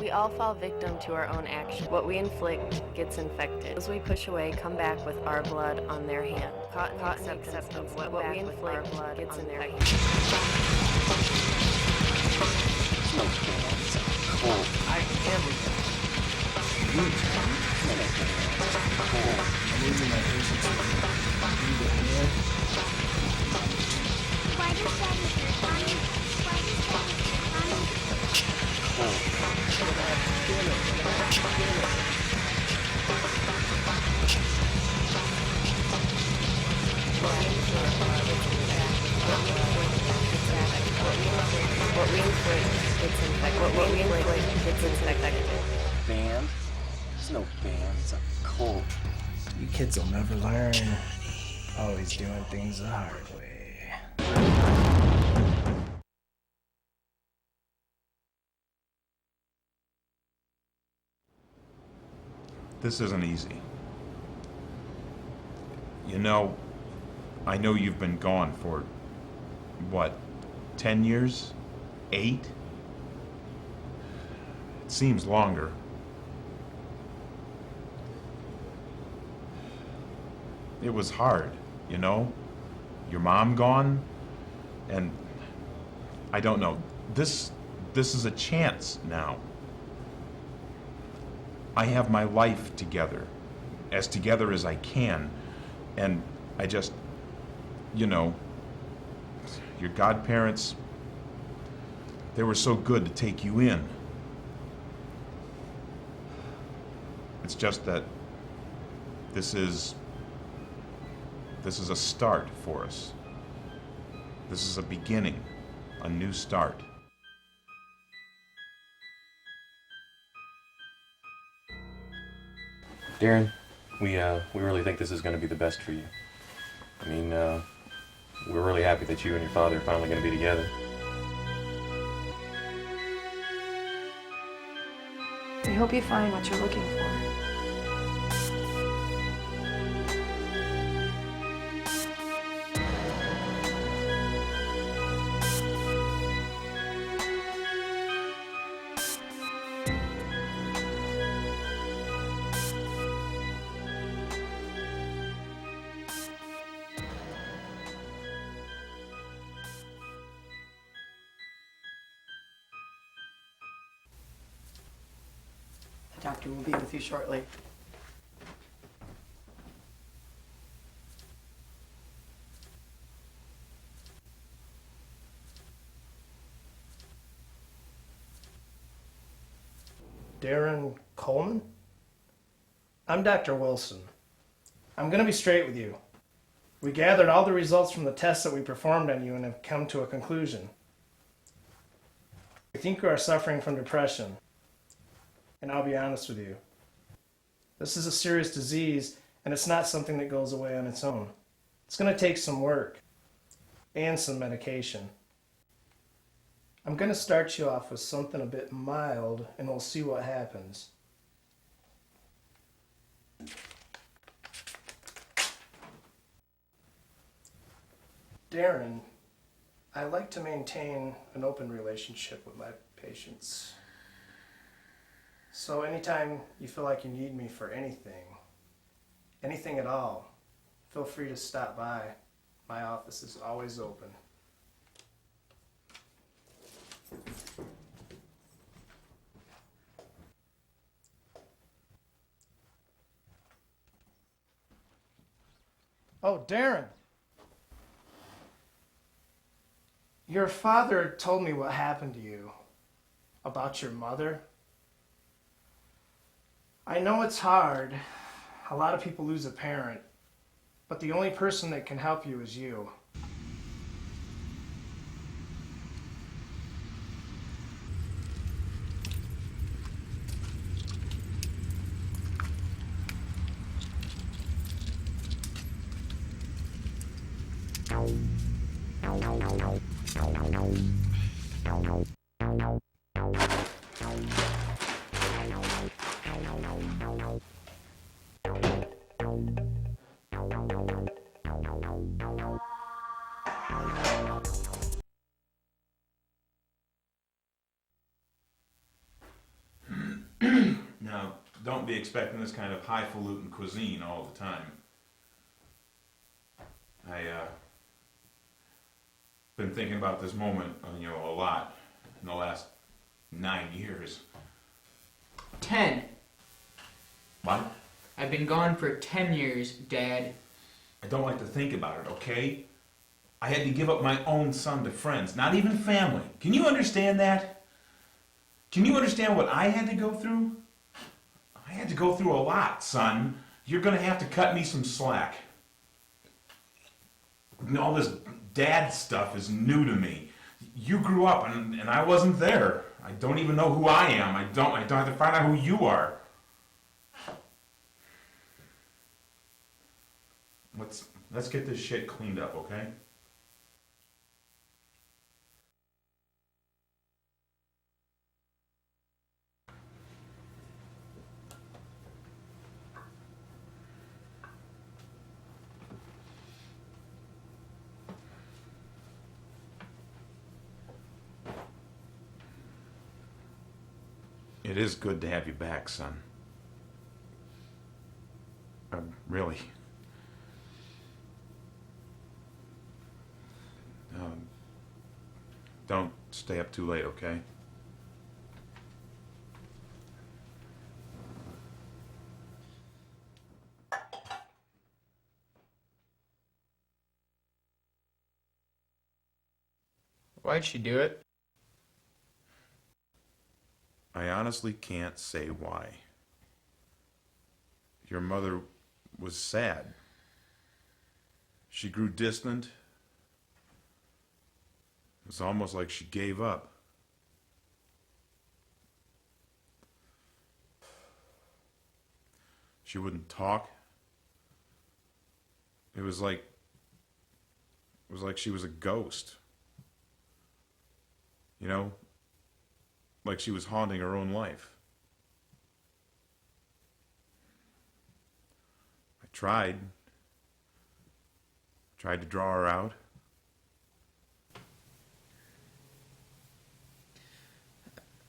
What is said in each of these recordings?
We all fall victim to our own actions. What we inflict gets infected. Those we push away come back with our blood on their hand. Caught in acceptance of what we inflict, our blood gets in their hand. No chance. Cool. I am. I'm losing my patience. Why does Daddy hurt Mommy? Why does Daddy hurt Mommy? What we inflict gets infected. What we inflict gets infected. Band? There's no band. It's a cult. You kids will never learn. Always doing things the hard way. This isn't easy. You know, I know you've been gone for, what, 10 years? 8? It seems longer. It was hard, you know? Your mom gone, and I don't know. This is a chance now. I have my life together as I can, and I just, you know, your godparents, they were so good to take you in. It's just that this is a start for us. This is a beginning, a new start. Darren, we really think this is going to be the best for you. I mean, we're really happy that you and your father are finally going to be together. We hope you find what you're looking for. The doctor will be with you shortly. Darren Coleman? I'm Dr. Wilson. I'm going to be straight with you. We gathered all the results from the tests that we performed on you and have come to a conclusion. We think you are suffering from depression. And I'll be honest with you. This is a serious disease, and it's not something that goes away on its own. It's going to take some work and some medication. I'm going to start you off with something a bit mild, and we'll see what happens. Darren, I like to maintain an open relationship with my patients. So anytime you feel like you need me for anything at all, feel free to stop by. My office is always open. Oh, Darren. Your father told me what happened to you about your mother. I know it's hard. A lot of people lose a parent, but the only person that can help you is you. Now, don't be expecting this kind of highfalutin cuisine all the time. Been thinking about this moment, a lot in the last 9 years. 10. What? I've been gone for 10 years, Dad. I don't like to think about it, okay? I had to give up my own son to friends, not even family. Can you understand that? Can you understand what I had to go through? I had to go through a lot, son. You're gonna have to cut me some slack. All this dad stuff is new to me. You grew up and I wasn't there. I don't even know who I am. I don't have to find out who you are. Let's get this shit cleaned up, okay? It is good to have you back, son. Really. Don't stay up too late, okay? Why'd she do it? I honestly can't say why. Your mother was sad. She grew distant. It was almost like she gave up. She wouldn't talk. It was like she was a ghost. Like she was haunting her own life. I tried to draw her out.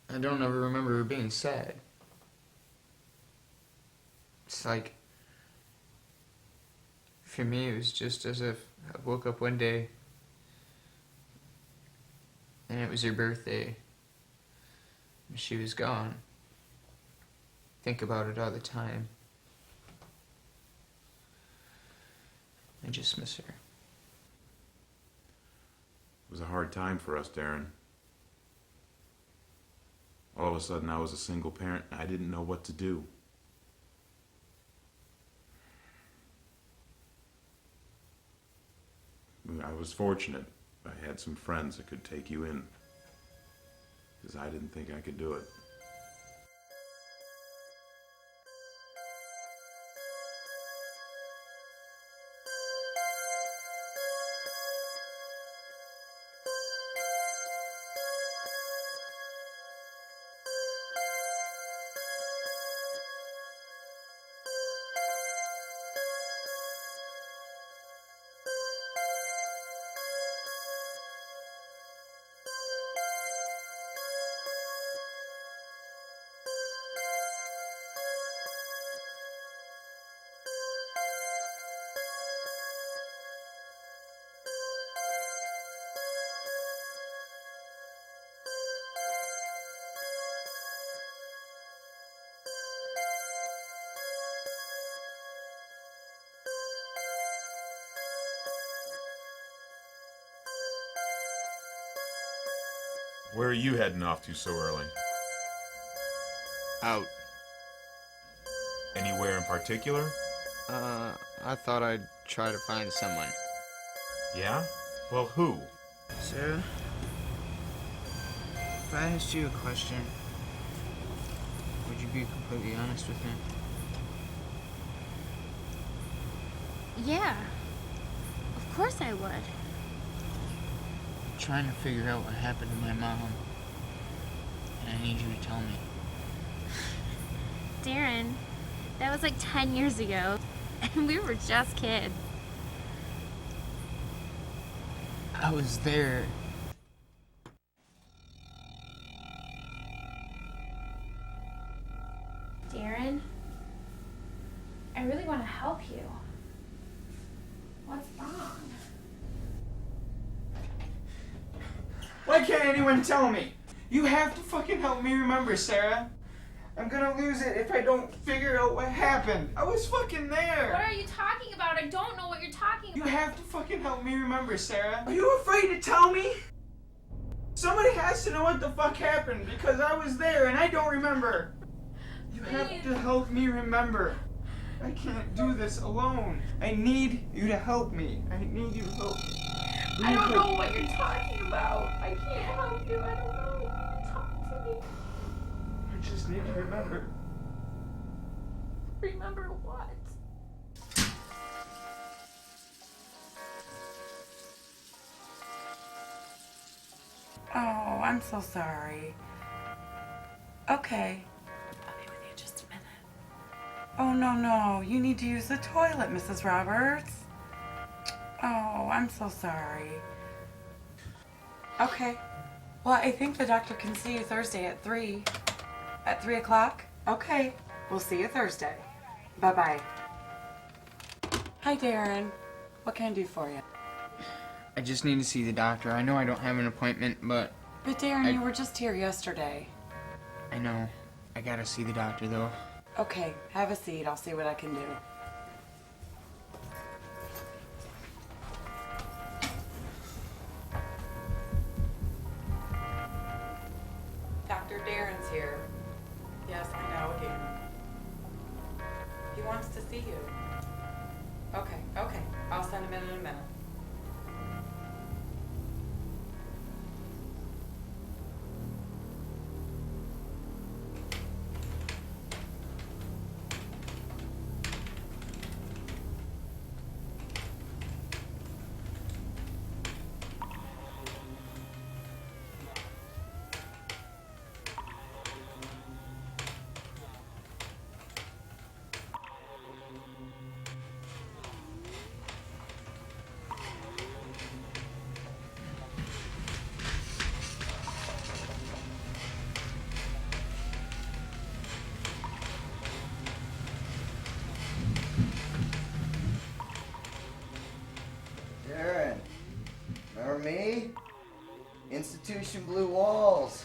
I don't ever remember her being sad. It's like, for me, it was just as if I woke up one day and it was her birthday. And she was gone. Think about it all the time. I just miss her. It was a hard time for us, Darren. All of a sudden, I was a single parent, and I didn't know what to do. I was fortunate. I had some friends that could take you in, because I didn't think I could do it. Where are you heading off to so early? Out. Anywhere in particular? I thought I'd try to find someone. Yeah? Well, who? Sarah, if I asked you a question, would you be completely honest with me? Yeah. Of course I would. I'm trying to figure out what happened to my mom, and I need you to tell me. Darren, that was like 10 years ago, and we were just kids. I was there. Darren, I really want to help you. What's wrong? Why can't anyone tell me? You have to fucking help me remember, Sarah. I'm gonna lose it if I don't figure out what happened. I was fucking there. What are you talking about? I don't know what you're talking about. You have to fucking help me remember, Sarah. Are you afraid to tell me? Somebody has to know what the fuck happened because I was there and I don't remember. You have to help me remember. I can't do this alone. I need you to help me. I need you to help me. I don't know what you're talking about. I can't help you. I don't know. Talk to me. I just need to remember. Remember what? Oh, I'm so sorry. Okay. I'll be with you just a minute. Oh, no. You need to use the toilet, Mrs. Roberts. Oh, I'm so sorry. Okay. Well, I think the doctor can see you Thursday at 3. At 3 o'clock? Okay. We'll see you Thursday. Bye-bye. Hi, Darren. What can I do for you? I just need to see the doctor. I know I don't have an appointment, but... But Darren, you were just here yesterday. I know. I gotta see the doctor, though. Okay, have a seat. I'll see what I can do. Dr. Darren's here. Yes, I know, again. He wants to see you. Okay. I'll send him in a minute. Darren, remember me? Institution Blue Walls.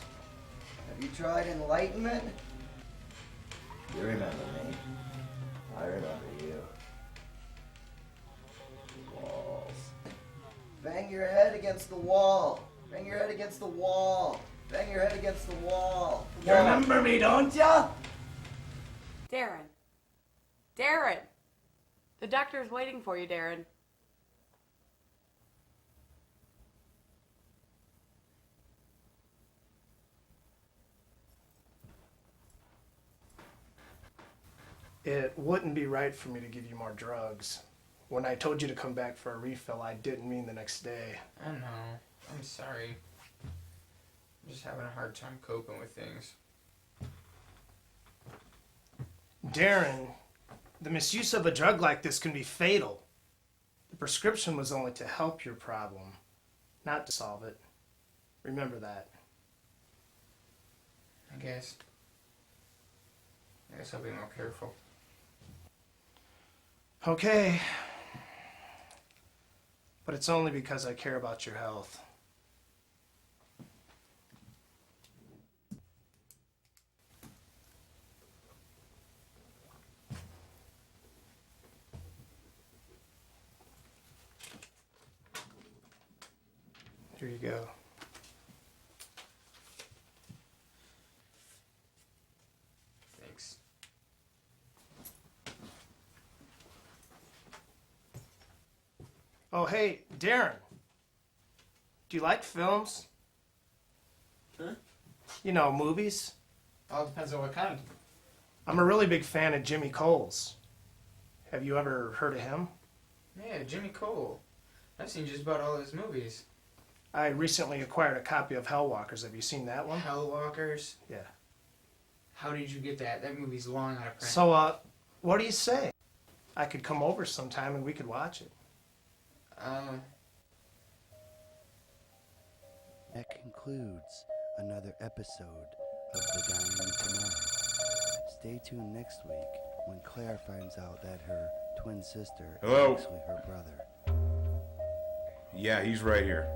Have you tried Enlightenment? You remember me. I remember you. Walls. Bang your head against the wall. Bang your head against the wall. Bang your head against the wall. You remember me, don't ya? Darren. Darren! The doctor's waiting for you, Darren. It wouldn't be right for me to give you more drugs. When I told you to come back for a refill, I didn't mean the next day. I know. I'm sorry. I'm just having a hard time coping with things. Darren, the misuse of a drug like this can be fatal. The prescription was only to help your problem, not to solve it. Remember that. I guess I'll be more careful. Okay. But it's only because I care about your health. Here you go. Thanks. Oh, hey, Darren. Do you like films? Huh? You know, movies? All depends on what kind. I'm a really big fan of Jimmy Cole's. Have you ever heard of him? Yeah, Jimmy Cole. I've seen just about all his movies. I recently acquired a copy of Hellwalkers. Have you seen that one? Hellwalkers? Yeah. How did you get that? That movie's long out of print. So, what do you say? I could come over sometime and we could watch it. That concludes another episode of The Diamond Tonight. stay tuned next week when Claire finds out that her twin sister Hello? is actually her brother. Yeah, he's right here.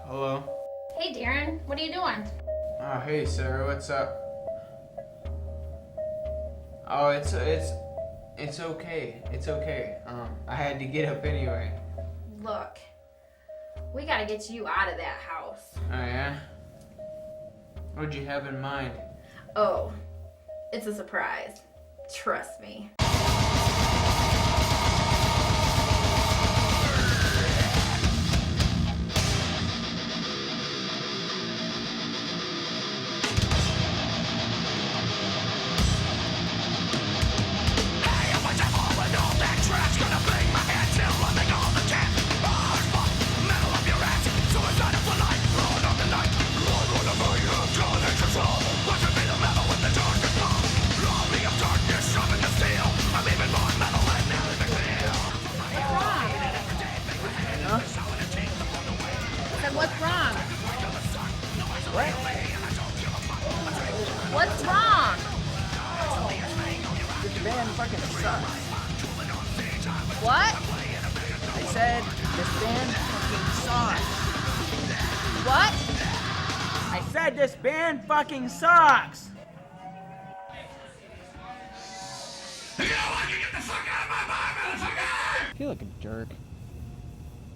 Hello? Hey, Darren. What are you doing? Oh, hey, Sarah. What's up? Oh, it's okay. It's okay. I had to get up anyway. Look, we gotta get you out of that house. Oh, yeah? What'd you have in mind? Oh, it's a surprise. Trust me. What's wrong? What? What's wrong? This band fucking sucks. What? I said this band fucking sucks. What? I said this band fucking sucks. I feel like a jerk.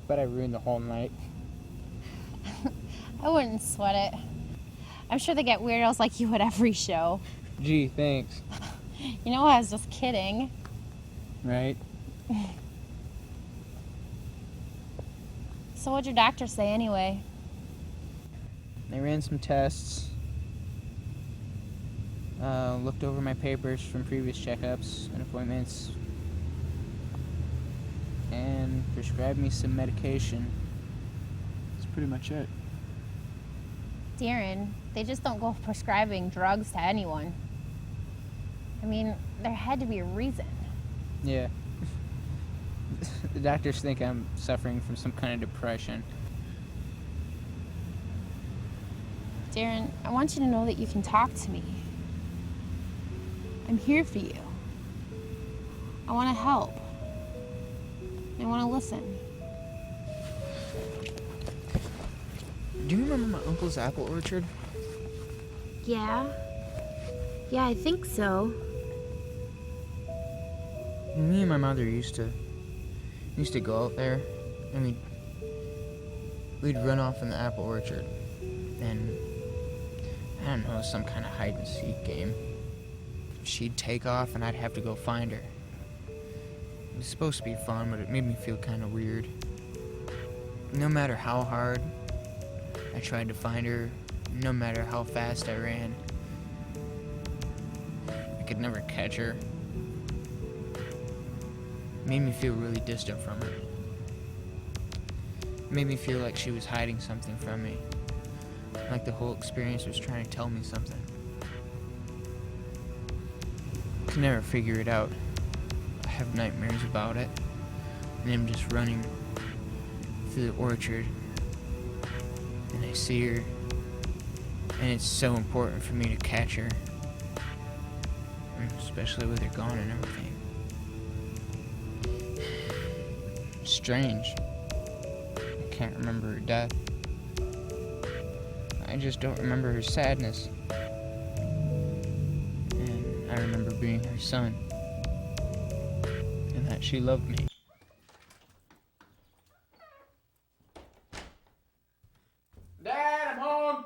But I ruined the whole night. I wouldn't sweat it. I'm sure they get weirdos like you at every show. Gee, thanks. You know, I was just kidding. Right? So what'd your doctor say anyway? I ran some tests. Looked over my papers from previous checkups and appointments. And prescribed me some medication. That's pretty much it. Darren, they just don't go prescribing drugs to anyone. I mean, there had to be a reason. Yeah. The doctors think I'm suffering from some kind of depression. Darren, I want you to know that you can talk to me. I'm here for you. I want to help. I want to listen. Do you remember my uncle's apple orchard? Yeah? Yeah, I think so. Me and my mother used to go out there, and we'd run off in the apple orchard, and I don't know, some kind of hide and seek game. She'd take off, and I'd have to go find her. It was supposed to be fun, but it made me feel kind of weird. No matter how hard I tried to find her, no matter how fast I ran, I could never catch her. It made me feel really distant from her. It made me feel like she was hiding something from me. Like the whole experience was trying to tell me something. I could never figure it out. I have nightmares about it. And I'm just running through the orchard. And I see her. And it's so important for me to catch her. Especially with her gone and everything. Strange. I can't remember her death. I just don't remember her sadness. And I remember being her son. And that she loved me. Dad, I'm home.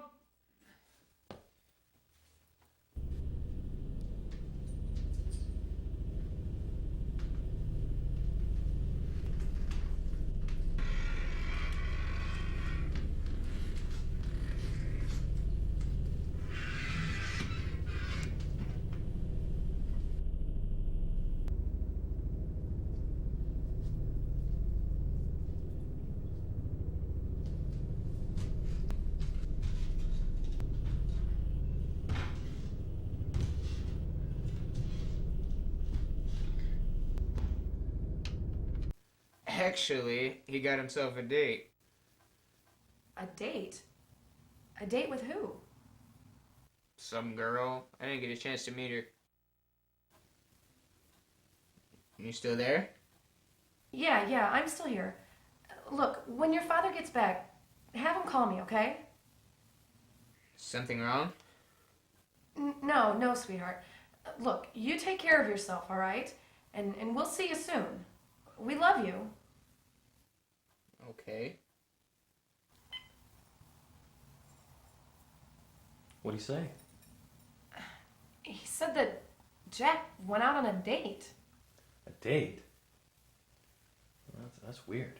Actually, he got himself a date. A date? A date with who? Some girl. I didn't get a chance to meet her. You still there? Yeah, I'm still here. Look, when your father gets back, have him call me, okay? Something wrong? No, sweetheart. Look, you take care of yourself, all right? And we'll see you soon. We love you. Okay. What'd he say? He said that Jack went out on a date. A date? That's weird.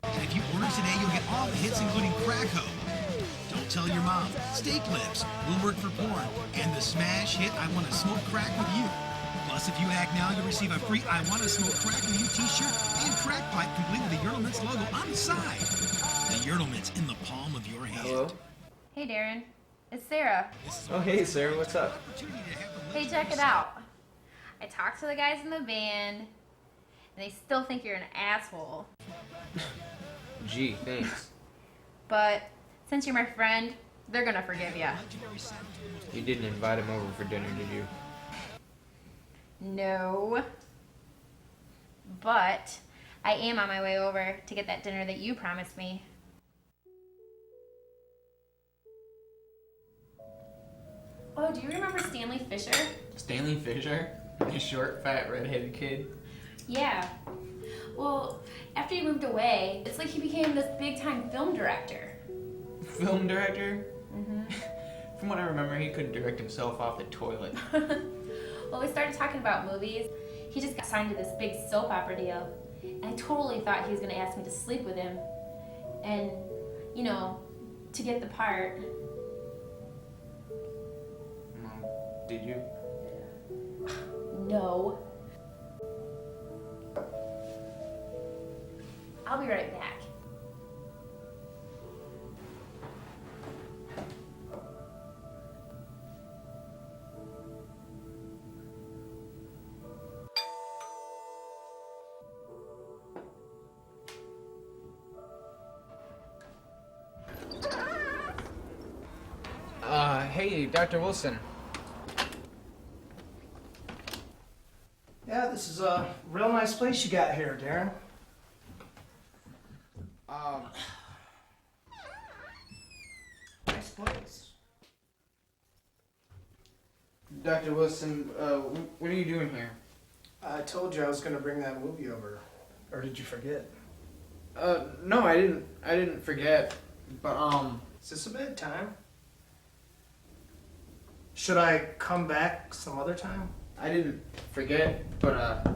If you order today, you'll get all the hits, including Crack Ho, Don't Tell Your Mom, Steak Lips, Will Work for Porn, and the smash hit I Want to Smoke Crack With You. Plus, if you act now, you'll receive a free I Want to Smoke Crack With You t-shirt and crack pipe complete with the Yurtlemints logo on the side. The Yurtlemints in the palm of your hand. Hello? Hey, Darren. It's Sarah. Oh, hey, Sarah, what's up? Hey, check it out. I talked to the guys in the band, and they still think you're an asshole. Gee, thanks. But since you're my friend, they're gonna forgive you. You didn't invite him over for dinner, did you? No. But I am on my way over to get that dinner that you promised me. Oh, do you remember Stanley Fisher? Stanley Fisher? The short, fat, redheaded kid? Yeah. Well, after he moved away, it's like he became this big-time film director. Film director? Mm-hmm. From what I remember, he couldn't direct himself off the toilet. Well, we started talking about movies. He just got signed to this big soap opera deal. And I totally thought he was going to ask me to sleep with him. And, you know, to get the part. Did you? No. I'll be right back. Hey, Dr. Wilson. Yeah, this is a real nice place you got here, Darren. Nice place. Dr. Wilson, what are you doing here? I told you I was going to bring that movie over. Or did you forget? No, I didn't forget. But, Is this a bad time? Should I come back some other time? I didn't forget, but,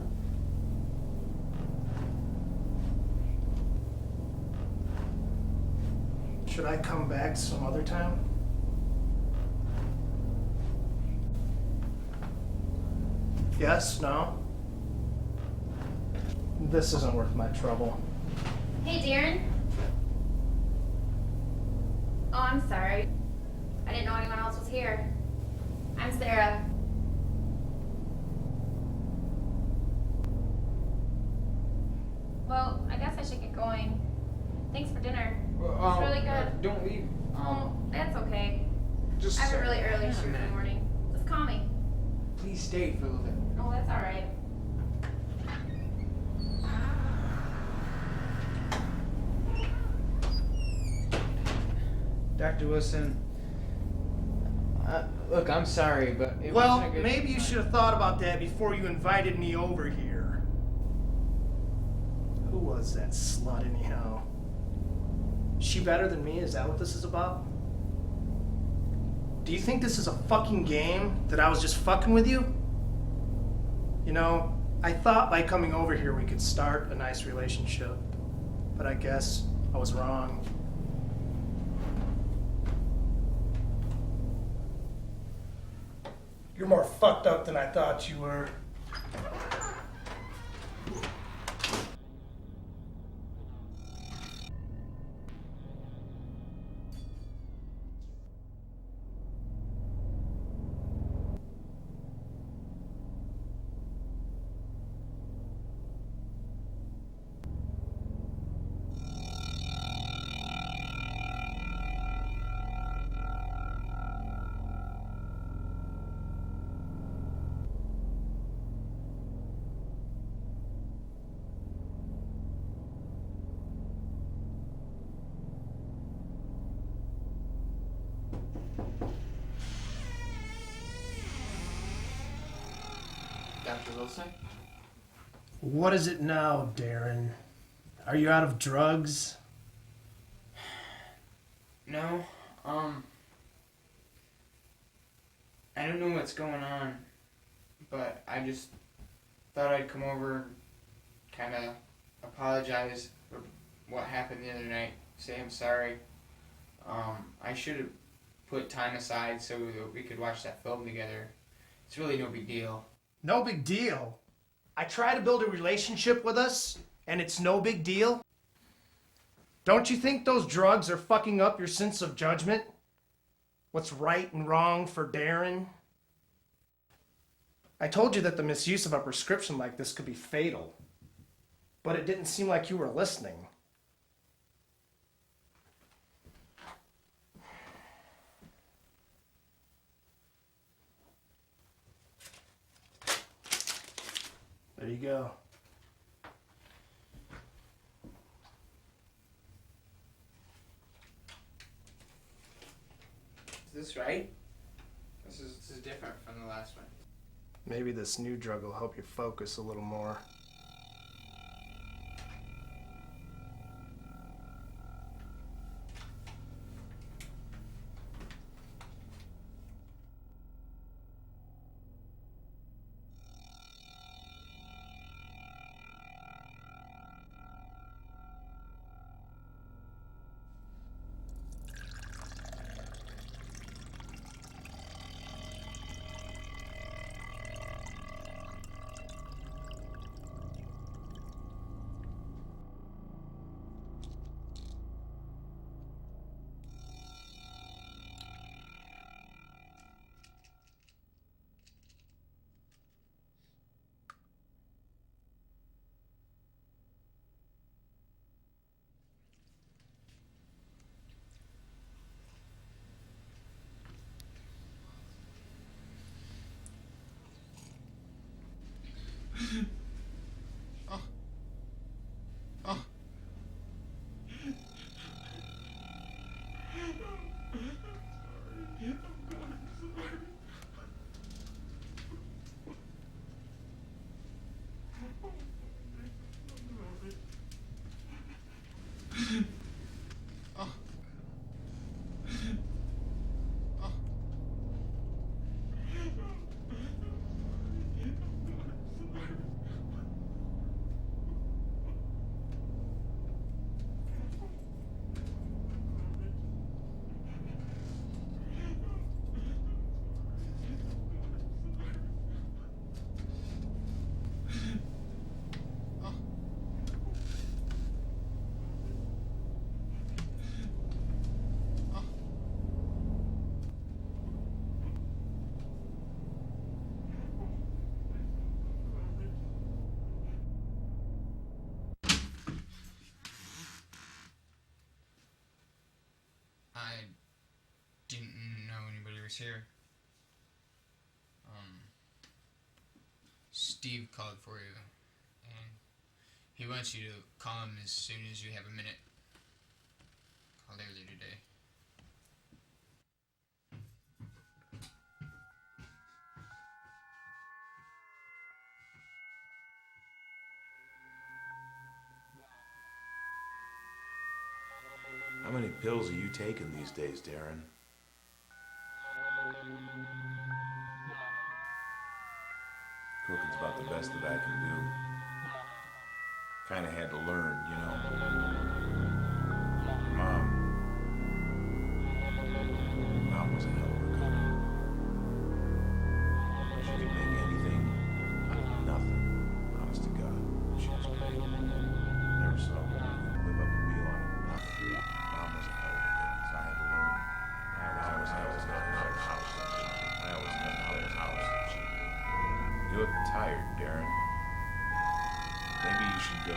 Should I come back some other time? Yes? No? This isn't worth my trouble. Hey, Darren. Oh, I'm sorry. I didn't know anyone else was here. I'm Sarah. Well, I guess I should get going. Thanks for dinner. It's really good. Don't leave. Oh, that's okay. Just I have a really early shoot in the morning. Just call me. Please stay for a little bit. Oh, that's all right. Dr. Wilson, look, I'm sorry, but it Well, wasn't a good maybe you should have thought about that before you invited me over here. Who was that slut anyhow? Is she better than me? Is that what this is about? Do you think this is a fucking game that I was just fucking with you? You know, I thought by coming over here we could start a nice relationship, but I guess I was wrong. You're more fucked up than I thought you were. Dr. Wilson? What is it now, Darren? Are you out of drugs? No, I don't know what's going on, but I just thought I'd come over and kind of apologize for what happened the other night. Say I'm sorry. I should have put time aside so that we could watch that film together. It's really no big deal. No big deal? I try to build a relationship with us, and it's no big deal? Don't you think those drugs are fucking up your sense of judgment? What's right and wrong for Darren? I told you that the misuse of a prescription like this could be fatal, but it didn't seem like you were listening. There you go. Is this right? This is different from the last one. Maybe this new drug will help you focus a little more. I didn't know anybody was here. Steve called for you, and he wants you to call him as soon as you have a minute. Called earlier today. How many pills are you taking these days, Darren? Cooking's about the best that I can do. Kinda had to learn, you know. Mom was a hell of a cook. She could make anything out of nothing. Honest to God, she was great. Never saw a woman who could whip up a meal out of nothing. Mom was a hell of a cook, so I had to learn. I always had to learn how to house. You look tired, Darren. Maybe you should go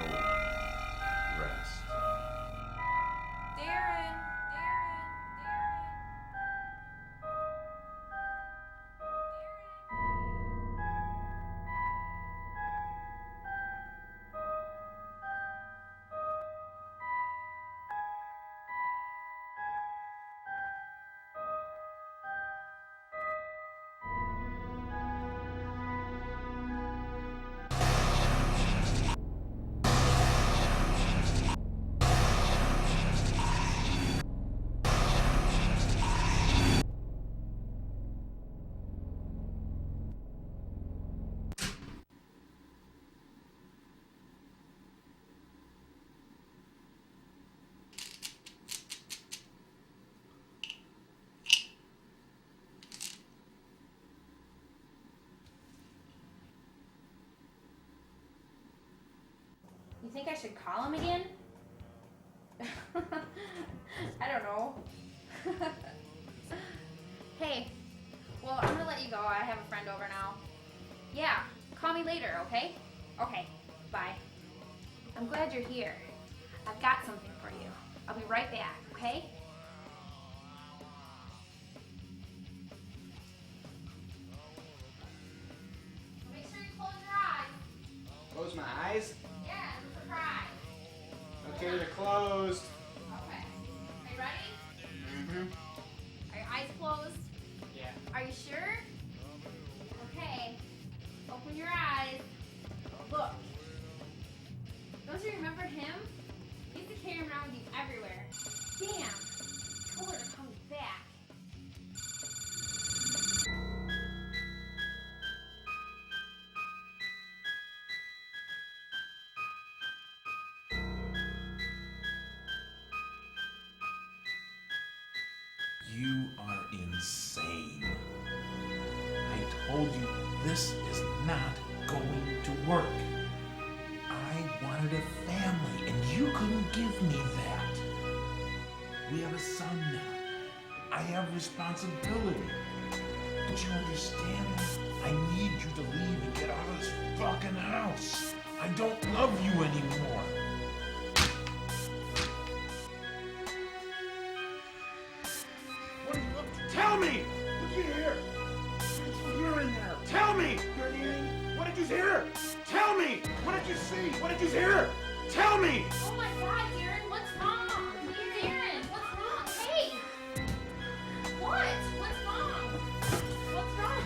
think I should call him again? I don't know. Hey, well, I'm gonna let you go. I have a friend over now. Yeah, call me later, okay? Okay, bye. I'm glad you're here. I've got something for you. I'll be right back, okay? Make sure you close your eyes. Close my eyes? Yeah, it's a surprise. Okay, they're closed. Okay. Are you ready? Mm-hmm. Are your eyes closed? Yeah. Are you sure? Okay. Open your eyes. Look. Don't you remember him? He used to carry him around with you everywhere. Damn. Told her to come back. You are insane. I told you this is not going to work. I wanted a family, and you couldn't give me that. We have a son now. I have responsibility. Don't you understand that? I need you to leave and get out of this fucking house. I don't love you anymore. What are you up to? Tell me! What did you hear? What did you hear in there? Tell me! Heard anything? What did you hear? Tell me! What did you see? What did you hear? Tell me! Oh my God, Darren, what's wrong? Darren, what's wrong? Hey! What? What's wrong? What's wrong?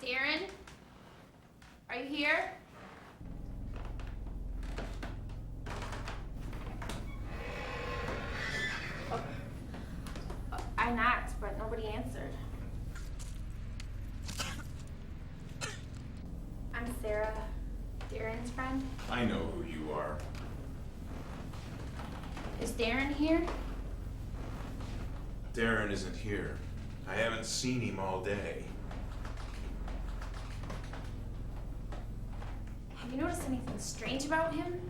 Darren? Are you here? I knocked, but nobody answered. I'm Sarah, Darren's friend. I know who you are. Is Darren here? Darren isn't here. I haven't seen him all day. Have you noticed anything strange about him?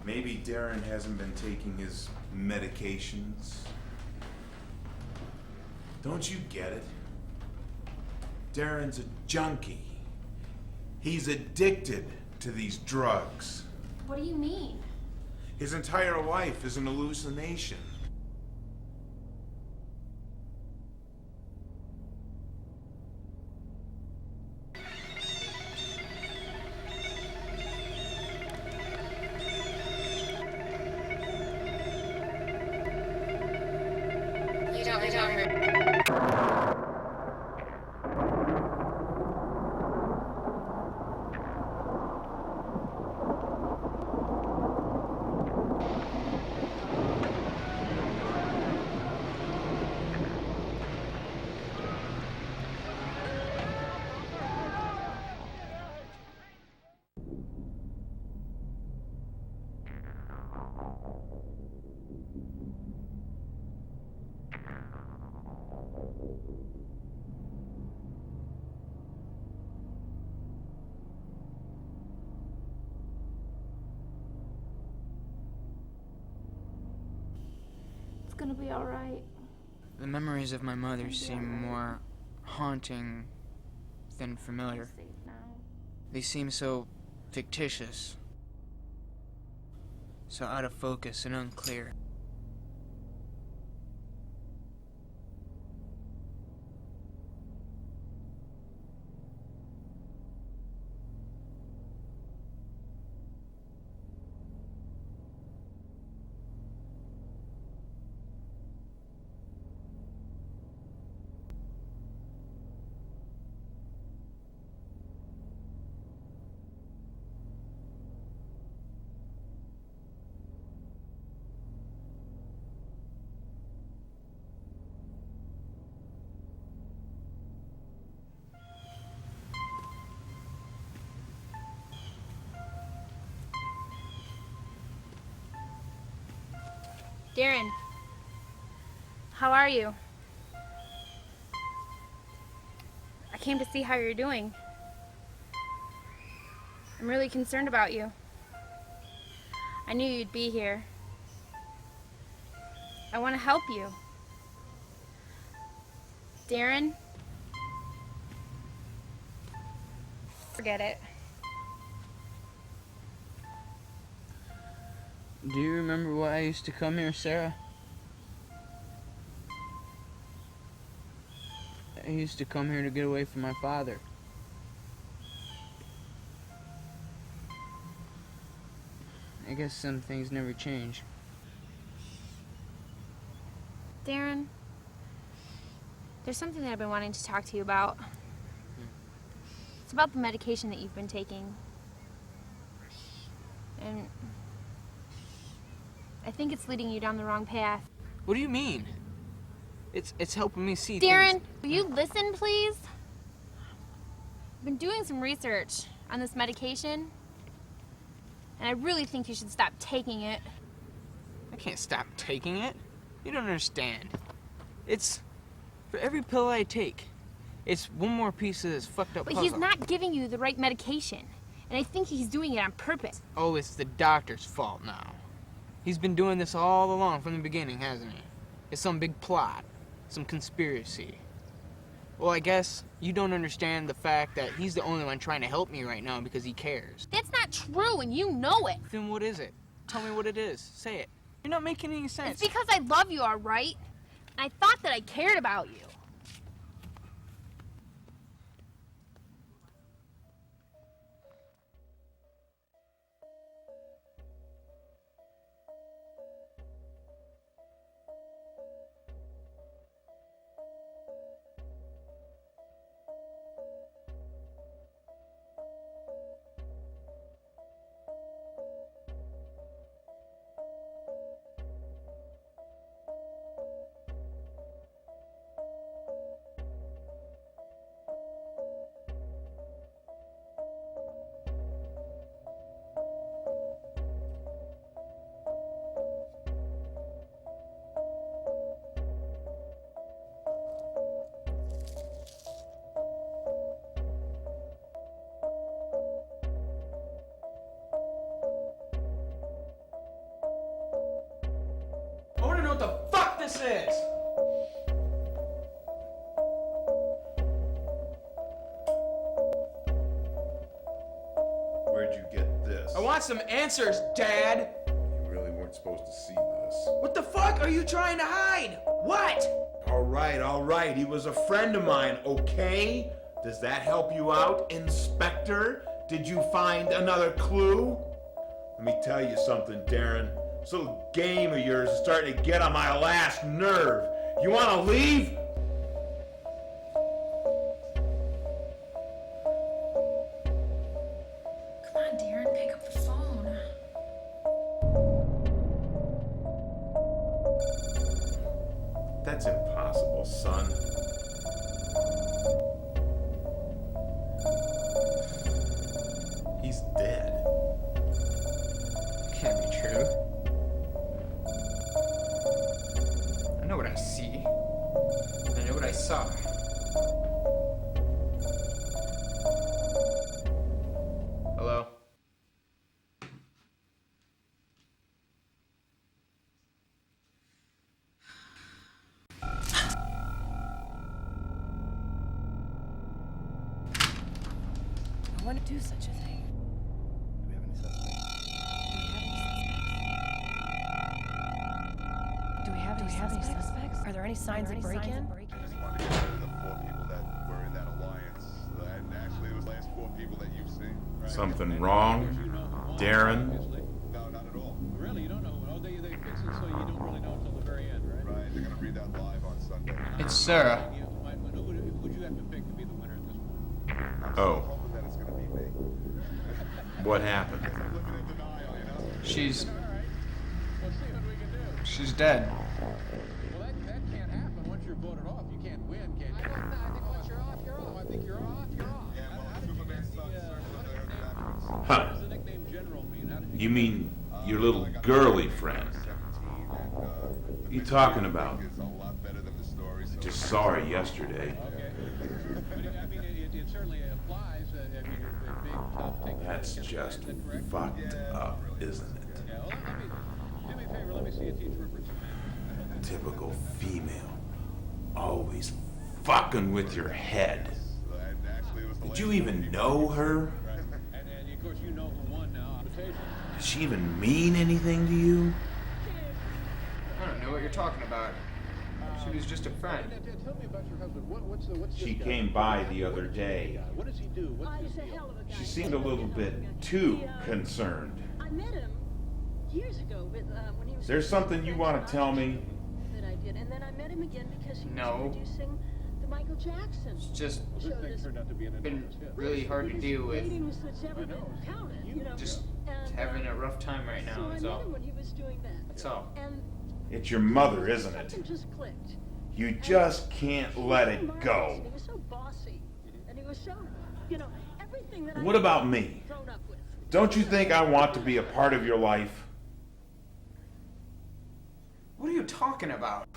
Maybe Darren hasn't been taking his medications. Don't you get it? Darren's a junkie. He's addicted to these drugs. What do you mean? His entire life is an hallucination. You don't hurt. It's gonna be alright. The memories of my mother seem more haunting than familiar. They seem so fictitious, so out of focus and unclear. Darren, how are you? I came to see how you're doing. I'm really concerned about you. I knew you'd be here. I want to help you. Darren? Forget it. Do you remember why I used to come here, Sarah? I used to come here to get away from my father. I guess some things never change. Darren, there's something that I've been wanting to talk to you about. It's about the medication that you've been taking. And I think it's leading you down the wrong path. What do you mean? It's helping me see Darren, things. will you listen, please? I've been doing some research on this medication, and I really think you should stop taking it. I can't stop taking it. You don't understand. It's for every pill I take, it's one more piece of this fucked up But puzzle. he's not giving you the right medication, and I think he's doing it on purpose. Oh, it's the doctor's fault now. He's been doing this all along from the beginning, hasn't he? It's some big plot, some conspiracy. Well, I guess you don't understand the fact that he's the only one trying to help me right now because he cares. That's not true, and you know it. Then what is it? Tell me what it is. Say it. You're not making any sense. It's because I love you, all right? And I thought that I cared about you. I want to know what the fuck this is! Where'd you get this? I want some answers, Dad! You really weren't supposed to see this. What the fuck are you trying to hide? What? All right. He was a friend of mine, okay? Does that help you out, Inspector? Did you find another clue? Let me tell you something, Darren. This little game of yours is starting to get on my last nerve. You want to leave? Come on, Darren, pick up the phone. That's impossible, son. He's dead. Can't be true. I know what I see. I know what I saw. Hello? I want to do such a thing. Do we have any suspects? Do we have any suspects? Are there any signs of break-in? I just wanted to get rid of the 4 people that were in that alliance. And actually, it was the last 4 people that you've seen. Right? Something wrong? Darren? No, not at all. Really, you don't know. All day they fix it so you don't really know until the very end, right? Right, they're going to read that live on Sunday. It's Sarah. Who would you have to pick to be the winner at this point? Oh. Hoping that it's going to be me. What happened? She's Let's see what we can do. she's dead. Well, that can't happen. Once you're voted off, you can't win, can you? I think once you're off, you're off. I think you're off, you're off. Yeah, well, Superman's son certainly there backwards. Huh. What does the nickname General mean? How did You mean your little girly friend? talking about? It's a lot better than the story. I just saw her yesterday. I mean, it certainly applies. I mean, a big, tough take. That's just fucked up, isn't it? Yeah, well, do me a favor. Let me see a teach reference. Typical female. Always fucking with your head. Did you even know her? And of course, you know who won now. Did she even mean anything to you? I don't know what you're talking about. She was just a friend. Tell me about your husband. What's She came by the other day. What does he do? What's his deal? She seemed a little bit too concerned. I met him years ago when he was. Is there something you want to tell me? That I did, and then I met him again because he No. was producing the Michael Jackson. It's just show this been really hard to deal with. ratings that's ever been counted, you know. Just And, having a rough time right now, so I that's met all. him when he was doing that. That's all. And It's your mother, isn't it? something just clicked. You just can't let it go. He was so bossy, and he was so, you know, everything that What about me? grown up with. Don't you think I want to be a part of your life? What are you talking about?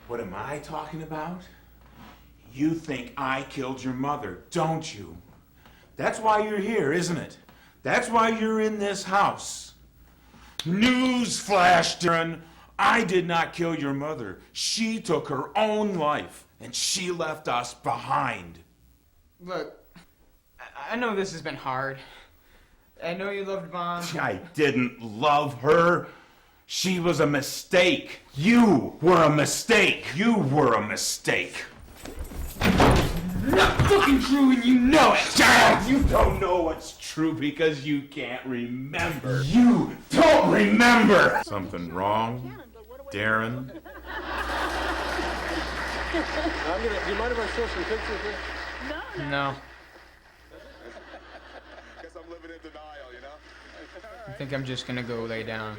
What am I talking about? You think I killed your mother, don't you? That's why you're here, isn't it? That's why you're in this house. Newsflash, Darren. I did not kill your mother. She took her own life, and she left us behind. Look, I know this has been hard. I know you loved Mom. I didn't love her. She was a mistake. You were a mistake. You were a mistake. Not fucking true, and you know it. Dad, you don't know what's true because you can't remember. You don't remember. Something wrong, Darren? Do you mind if I show some pictures here? No. Guess I'm living in denial, you know? I think I'm just gonna go lay down.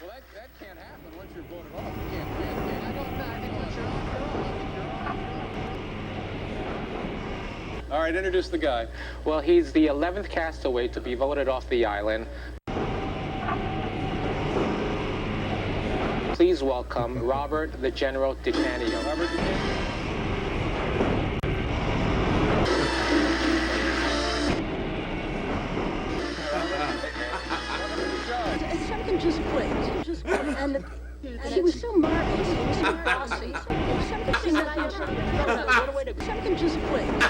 Well, that can't happen once you're voted off. You can't win. I don't know. I think once you're off, you're off. All right, introduce the guy. Well, he's the 11th castaway to be voted off the island. Please welcome Robert the General DiCanio. Robert DiCanio. Something just clicked. And he was so marvelous. He was so bossy. There was something that I just something just clicked.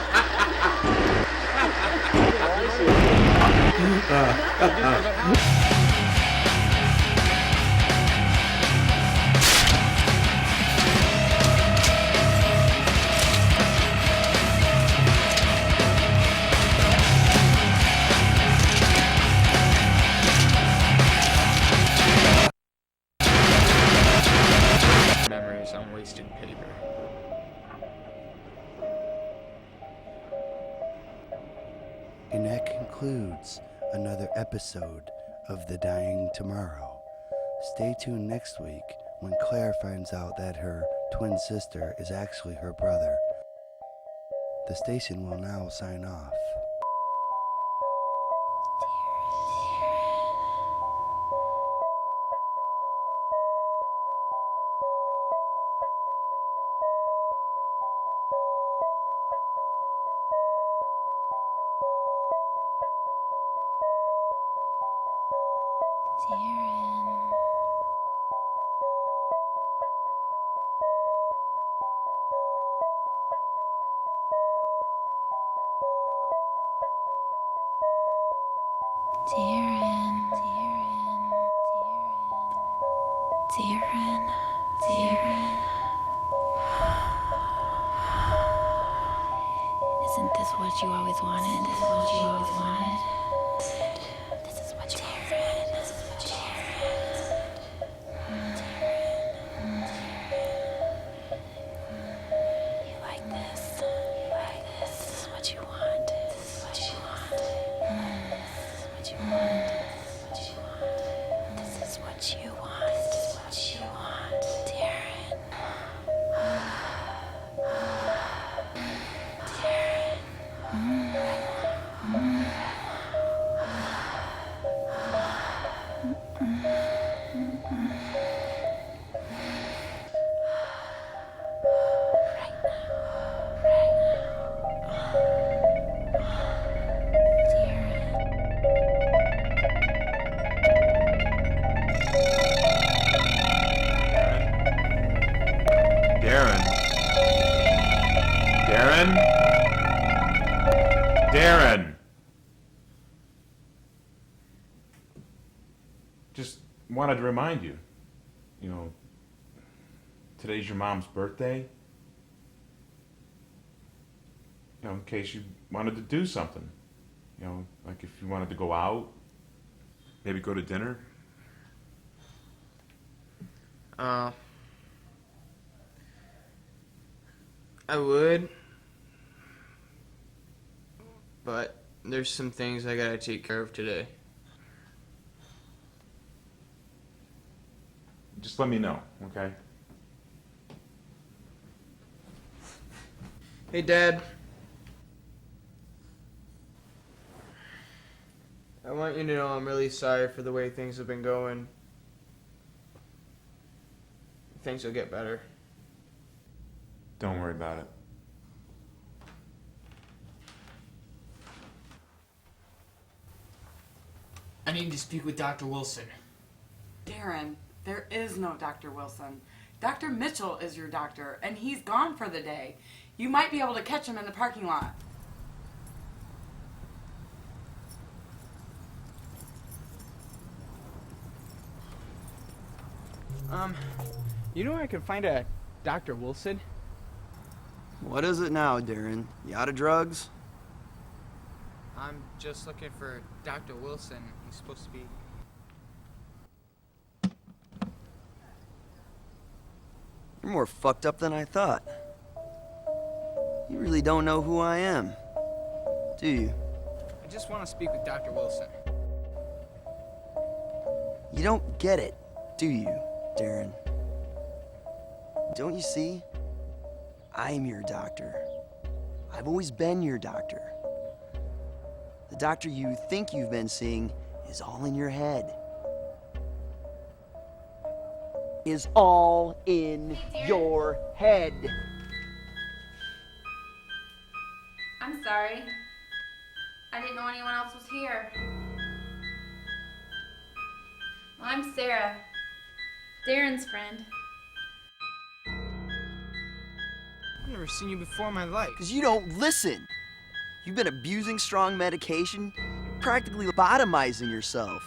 Memories on wasted paper. And that concludes another episode of The Dying Tomorrow. Stay tuned next week when Claire finds out that her twin sister is actually her brother. The station will now sign off. Darren. Isn't this what you always wanted? This is what you always wanted. This is what you wanted. This is what you wanted. You like this? You like this? This is what you want. This is what you want. This is what you want. This is what you want. This is what you want, Darren. Darren. Darren? Darren! Just wanted to remind you, you know, today's your mom's birthday. You know, in case you wanted to do something. You know, like if you wanted to go out, maybe go to dinner. I would, but there's some things I gotta take care of today. Just let me know, okay? Hey, Dad. I want you to know I'm really sorry for the way things have been going. Things will get better. Don't worry about it. I need to speak with Dr. Wilson. Darren, there is no Dr. Wilson. Dr. Mitchell is your doctor, and he's gone for the day. You might be able to catch him in the parking lot. You know where I can find a Dr. Wilson? What is it now, Darren? You out of drugs? I'm just looking for Dr. Wilson. He's supposed to be... You're more fucked up than I thought. You really don't know who I am, do you? I just want to speak with Dr. Wilson. You don't get it, do you, Darren? Don't you see? I'm your doctor. I've always been your doctor. The doctor you think you've been seeing is all in your head. Is all in your head. I'm sorry. I didn't know anyone else was here. Well, I'm Sarah, Darren's friend. I've never seen you before in my life. Because you don't listen. You've been abusing strong medication, practically lobotomizing yourself.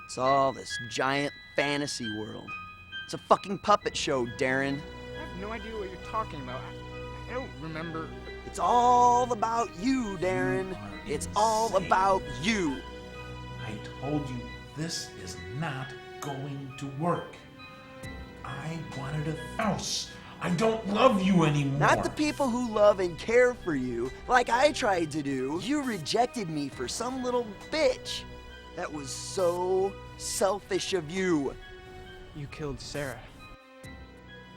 It's all this giant fantasy world. It's a fucking puppet show, Darren. I have no idea what you're talking about. I don't remember. It's all about you, Darren. It's all about you. I told you this is not going to work. I wanted a house. I don't love you anymore. Not the people who love and care for you, like I tried to do. You rejected me for some little bitch. That was so selfish of you. You killed Sarah.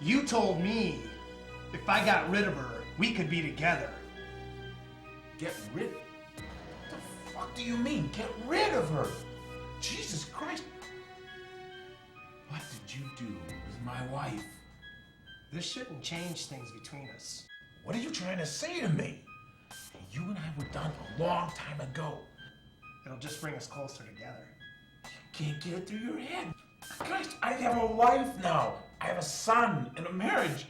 You told me if I got rid of her, we could be together. Get rid? What the fuck do you mean? Get rid of her? Jesus Christ. What did you do with my wife? This shouldn't change things between us. What are you trying to say to me? You and I were done a long time ago. It'll just bring us closer together. You can't get it through your head. Christ, I have a wife now. I have a son and a marriage.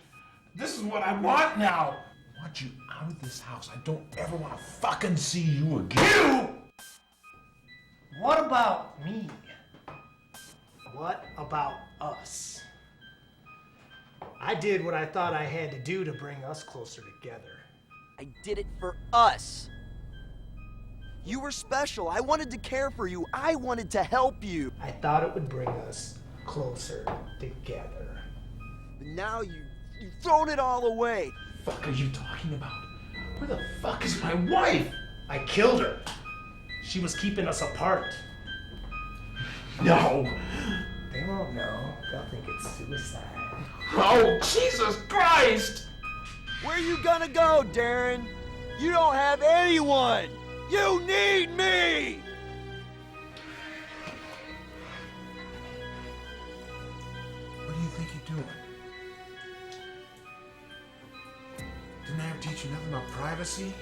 This is what I want now. I want you out of this house. I don't ever want to fucking see you again. What about me? What about us? I did what I thought I had to do to bring us closer together. I did it for us. You were special. I wanted to care for you. I wanted to help you. I thought it would bring us closer together. But now you've thrown it all away. What the fuck are you talking about? Where the fuck is my wife? I killed her. She was keeping us apart. No. They won't know. They'll think it's suicide. Oh, Jesus Christ! Where you gonna go, Darren? You don't have anyone! You need me! What do you think you're doing? Didn't I ever teach you nothing about privacy?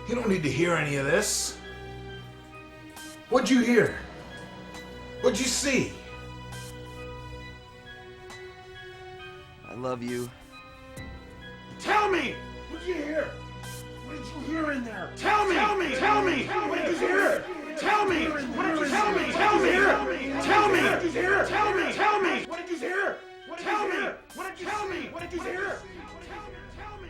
You don't need to hear any of this. What'd you hear? What'd you see? I love you. Tell me! did you hear? What did you hear in there? Tell me! Tell me! Tell me! What did you hear? Tell me! What did you tell me? Tell me! Tell me! What did you hear? Tell me! Tell me! What did you hear? Tell me! What did you tell me? What did you hear? Tell me!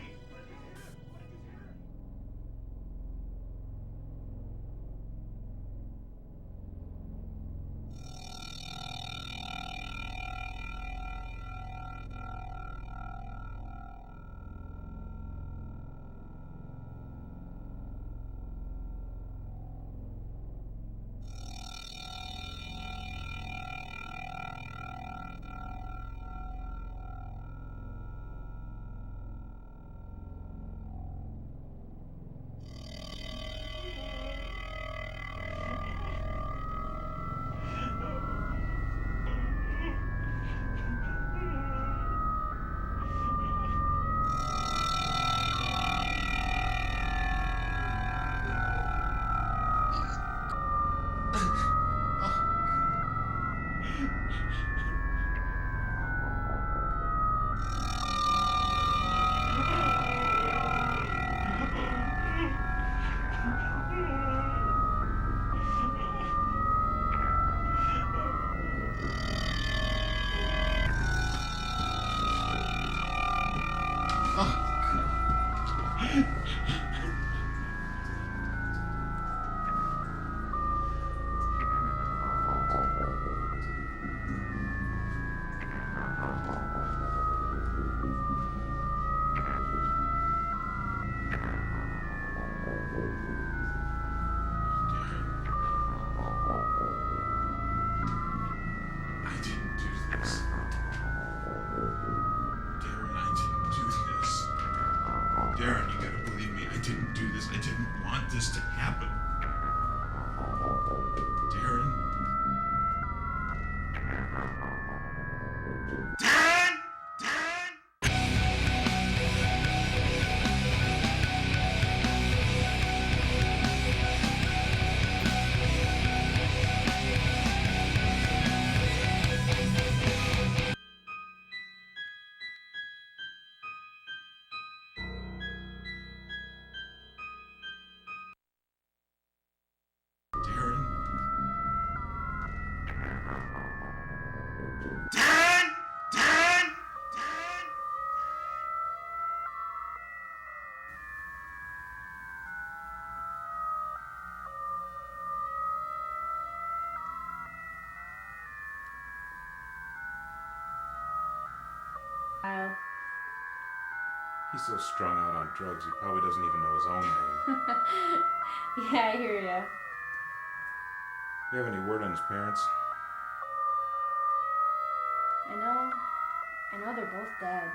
Darren, you gotta believe me. I didn't do this. I didn't want this to happen. Darren? Darren! Kyle. He's so strung out on drugs, he probably doesn't even know his own name. Yeah, I hear ya. You have any word on his parents? I know they're both dead.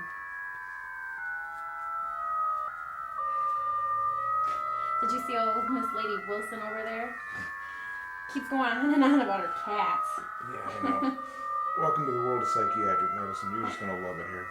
Did you see old Miss Lady Wilson over there? Keeps going on and on about her cats. Yeah, I know. Welcome to the world of psychiatric medicine. You're just gonna love it here.